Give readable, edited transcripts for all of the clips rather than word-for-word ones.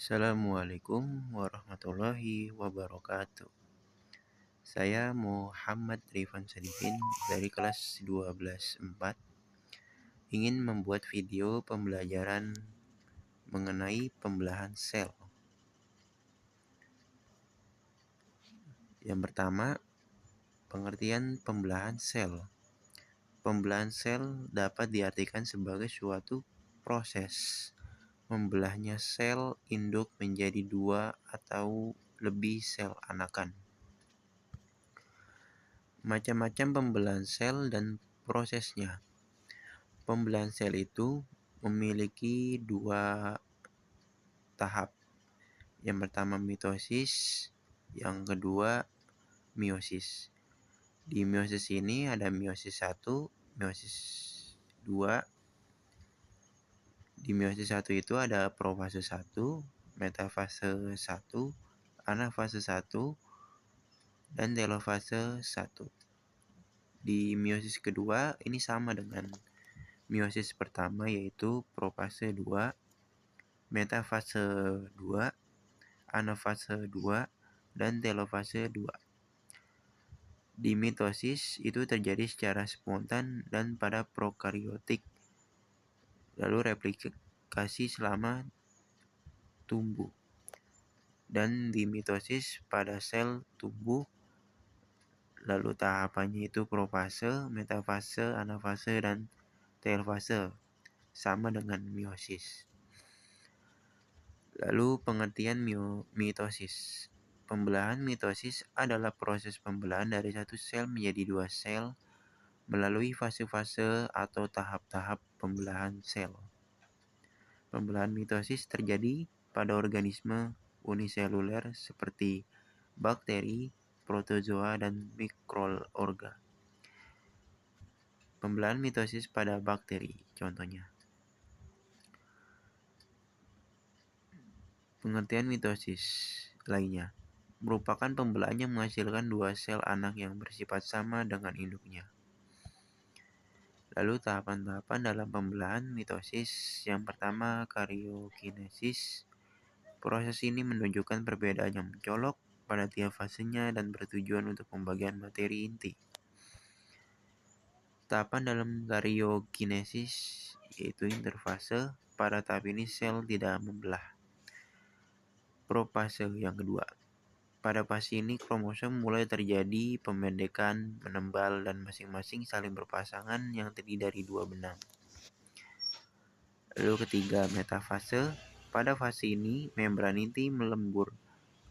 Assalamualaikum warahmatullahi wabarakatuh. Saya Muhammad Rifan Sadikin dari kelas 12/4 ingin membuat video pembelajaran mengenai pembelahan sel. Yang pertama, pengertian pembelahan sel. Pembelahan sel dapat diartikan sebagai suatu proses membelahnya sel induk menjadi 2 atau lebih sel anakan. Macam-macam pembelahan sel dan prosesnya. Pembelahan sel itu memiliki 2 tahap. Yang pertama mitosis, yang kedua meiosis. Di meiosis ini ada meiosis 1, meiosis 2. Di meiosis 1 itu ada profase 1, metafase 1, anafase 1, dan telofase 1. Di meiosis kedua ini sama dengan meiosis pertama, yaitu profase 2, metafase 2, anafase 2, dan telofase 2. Di mitosis itu terjadi secara spontan dan pada prokariotik, lalu replikasi selama tumbuh. Dan di mitosis pada sel tumbuh, lalu tahapannya itu profase, metafase, anafase, dan telofase, sama dengan meiosis. Lalu pengertian mitosis. Pembelahan mitosis adalah proses pembelahan dari satu sel menjadi 2 sel melalui fase-fase atau tahap-tahap pembelahan sel. Pembelahan mitosis terjadi pada organisme uniseluler seperti bakteri, protozoa, dan mikroorga. Pembelahan mitosis pada bakteri, contohnya. Pengertian mitosis lainnya merupakan pembelahan yang menghasilkan 2 sel anak yang bersifat sama dengan induknya. Lalu tahapan-tahapan dalam pembelahan mitosis. Yang pertama, karyokinesis. Proses ini menunjukkan perbedaan yang mencolok pada tiap fasenya dan bertujuan untuk pembagian materi inti. Tahapan dalam karyokinesis yaitu interfase. Pada tahap ini sel tidak membelah. Profase yang kedua. Pada fase ini kromosom mulai terjadi pemendekan, menembal, dan masing-masing saling berpasangan yang terdiri dari 2 benang. Lalu ketiga, metafase. Pada fase ini membran inti melembur.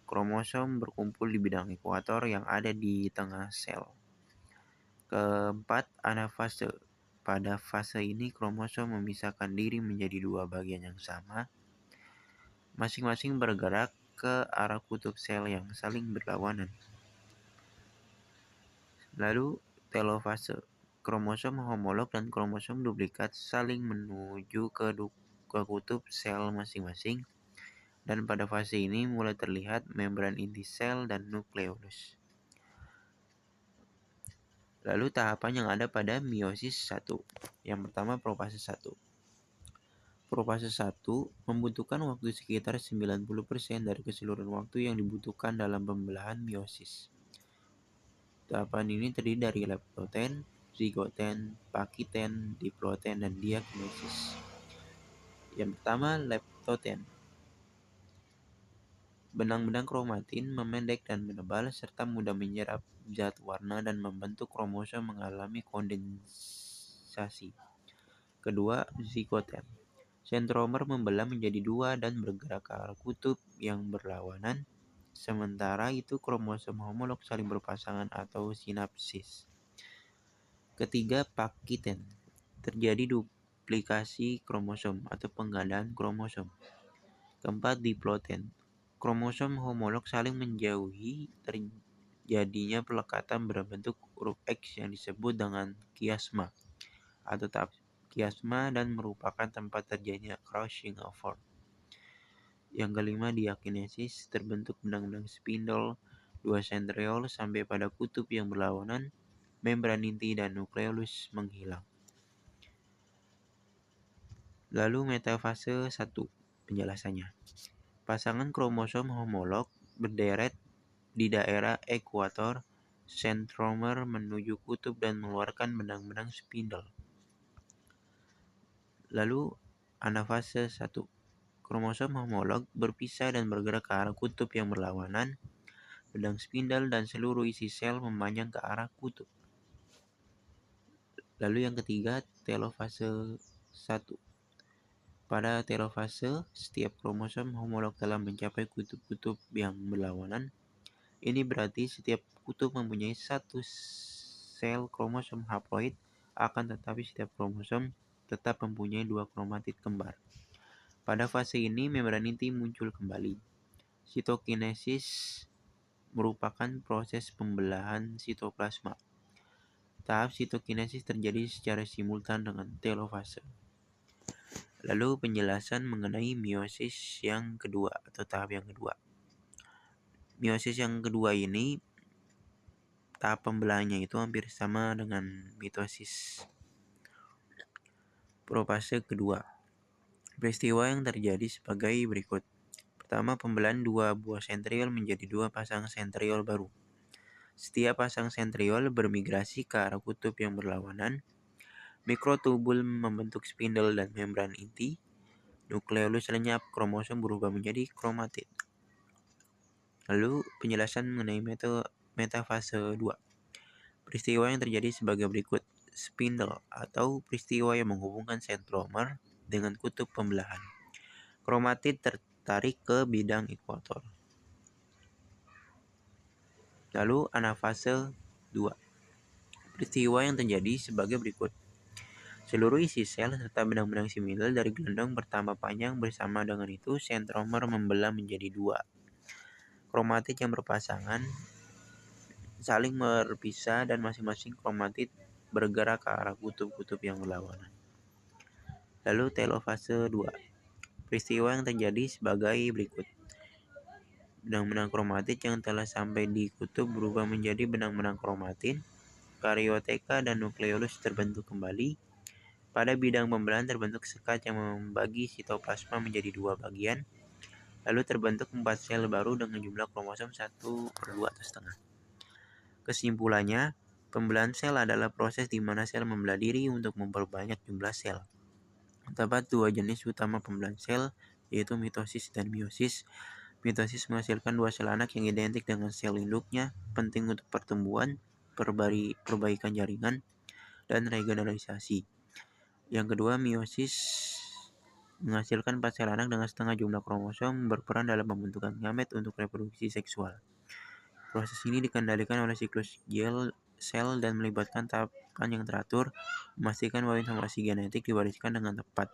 Kromosom berkumpul di bidang ekuator yang ada di tengah sel. Keempat, anafase. Pada fase ini kromosom memisahkan diri menjadi 2 bagian yang sama, masing-masing bergerak ke arah kutub sel yang saling berlawanan. Lalu telofase. Kromosom homolog dan kromosom duplikat saling menuju ke kutub sel masing-masing, dan pada fase ini mulai terlihat membran inti sel dan nukleolus. Lalu tahapan yang ada pada meiosis 1. Yang pertama, profase 1. Profase 1 membutuhkan waktu sekitar 90% dari keseluruhan waktu yang dibutuhkan dalam pembelahan meiosis. Tahapan ini terdiri dari leptoten, zigoten, pakiten, diploten, dan diakinesis. Yang pertama, leptoten. Benang-benang kromatin memendek dan menebal serta mudah menyerap zat warna dan membentuk kromosom mengalami kondensasi. Kedua, zigoten. Sentromer membelah menjadi 2 dan bergerak ke arah kutub yang berlawanan. Sementara itu kromosom homolog saling berpasangan atau sinapsis. Ketiga, pakiten. Terjadi duplikasi kromosom atau penggandaan kromosom. Keempat, diploten. Kromosom homolog saling menjauhi, terjadinya pelekatan berbentuk huruf X yang disebut dengan kiasma atau tahap kiasma dan merupakan tempat terjadinya crossing over. Yang kelima, diakinesis. Terbentuk benang-benang spindle 2 sentriol sampai pada kutub yang berlawanan, membran inti dan nukleolus menghilang. Lalu metafase 1, penjelasannya. Pasangan kromosom homolog berderet di daerah ekuator sentromer menuju kutub dan mengeluarkan benang-benang spindle. Lalu anafase 1. Kromosom homolog berpisah dan bergerak ke arah kutub yang berlawanan. Benang spindle dan seluruh isi sel memanjang ke arah kutub. Lalu yang ketiga, telofase 1. Pada telofase, setiap kromosom homolog telah mencapai kutub-kutub yang berlawanan. Ini berarti setiap kutub mempunyai satu sel kromosom haploid, akan tetapi setiap kromosom tetap mempunyai 2 kromatid kembar. Pada fase ini, membran inti muncul kembali. Sitokinesis merupakan proses pembelahan sitoplasma. Tahap sitokinesis terjadi secara simultan dengan telofase. Lalu penjelasan mengenai meiosis yang kedua atau tahap yang kedua. Meiosis yang kedua ini tahap pembelahannya itu hampir sama dengan mitosis. Profase kedua. Peristiwa yang terjadi sebagai berikut. Pertama, pembelahan 2 buah sentriol menjadi 2 pasang sentriol baru. Setiap pasang sentriol bermigrasi ke arah kutub yang berlawanan. Mikrotubul membentuk spindle dan membran inti. Nukleolus lenyap, kromosom berubah menjadi kromatid. Lalu penjelasan mengenai metafase 2. Peristiwa yang terjadi sebagai berikut. Spindle atau peristiwa yang menghubungkan sentromer dengan kutub pembelahan. Kromatid tertarik ke bidang ekuator. Lalu anafase 2. Peristiwa yang terjadi sebagai berikut. Seluruh isi sel serta benang-benang spindle dari gelendong bertambah panjang, bersama dengan itu sentromer membelah menjadi 2. Kromatid yang berpasangan saling berpisah dan masing-masing kromatid bergerak ke arah kutub-kutub yang berlawanan. Lalu telofase 2. Peristiwa yang terjadi sebagai berikut. Benang-benang kromatid yang telah sampai di kutub berubah menjadi benang-benang kromatid. Karioteka dan nukleolus terbentuk kembali. Pada bidang pembelahan terbentuk sekat yang membagi sitoplasma menjadi 2 bagian. Lalu terbentuk 4 sel baru dengan jumlah kromosom 1/2 atau setengah. Kesimpulannya, pembelahan sel adalah proses di mana sel membelah diri untuk memperbanyak jumlah sel. Terdapat 2 jenis utama pembelahan sel, yaitu mitosis dan meiosis. Mitosis menghasilkan 2 sel anak yang identik dengan sel induknya, penting untuk pertumbuhan, perbaikan jaringan, dan regenerasi. Yang kedua, meiosis menghasilkan 4 sel anak dengan setengah jumlah kromosom, berperan dalam pembentukan gamet untuk reproduksi seksual. Proses ini dikendalikan oleh siklus sel dan melibatkan tahapan yang teratur, memastikan bahwa informasi genetik diwariskan dengan tepat.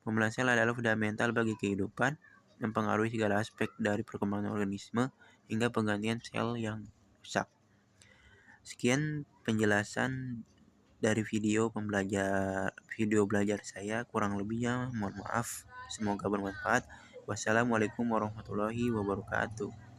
Pembelahan sel adalah fundamental bagi kehidupan, mempengaruhi segala aspek dari perkembangan organisme hingga penggantian sel yang rusak. Sekian penjelasan dari video belajar saya, kurang lebihnya mohon maaf, semoga bermanfaat. Wassalamualaikum warahmatullahi wabarakatuh.